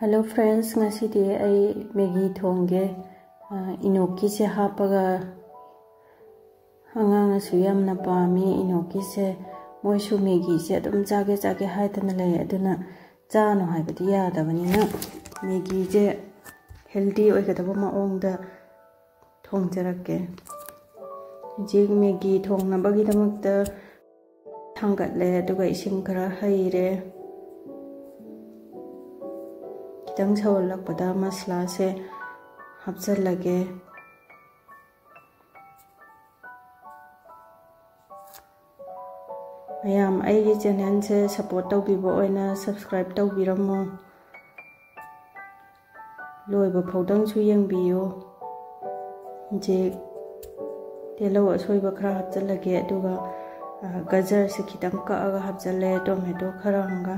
Hello friends, ngasidi ay Maggi thongge inoki se hapaga hangang asu yamna pami inoki se moisu Maggi se adum jage haitana lay aduna jano haibadi yadabanina Maggi je healthy oigadaba maongda thongjarake jig Maggi thongnabagi damakta thangatle aduga ising khara haire kitang sawalakpada masala se hapchalage mayam aigi channel se support tawbibo oina subscribe tawbiramo loiba phawdang su yengbiyo je telo asoiba khara hapchalage aduga gajar se kitang kaaga hapchale tomato khara hanga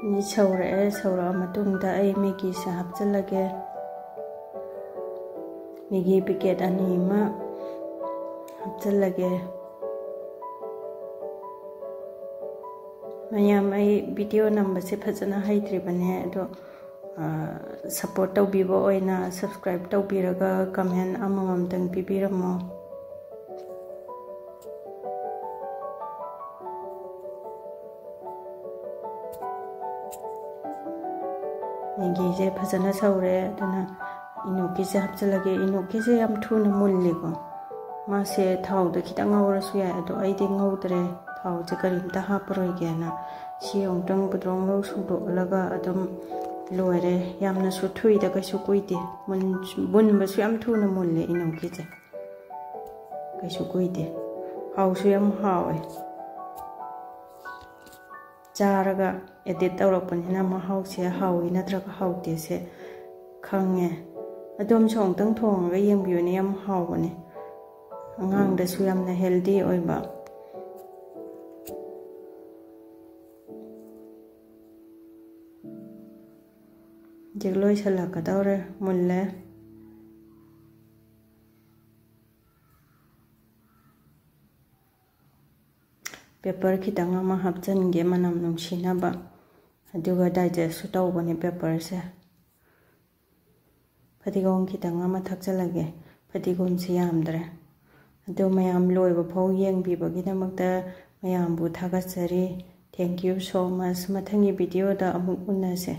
ni saura matungda ai Maggi se hapchalage Maggi packet ani ma hapchalage mayam ai video number se phajana haitribane ado support tawbibo oina subscribe tawbiraga comment amamam tang pibiramo Maggi je phajana saure aduna inoki se hapchalage inoki se yam thuna mulligo ma se thau da kitang ngawrasu ya ado aidi ngawdre thau je karimta haparoi gena si ongtang budrong lo sudo laga adum loire yamna su thui da kaisu kuide bun basu yam thuna mulle inoki je kaisu kuide hau su yam hawe jaraga edit tawrakpanina mahau se hawi natraga hauti se khange adom chongtang thonga yengbiyone yam hawbane angang da su yamna healthy oiba jegloi salaka tawre mulle paper kitang ama hapchange manam nungsinaba aduga digest su tawbane paper se patigom kitang ama thakchalage patigom se yamdre adu mayam loiba phau yengbibagi damakta mayambu thagachari thank you so much mathangi video da amuk unnase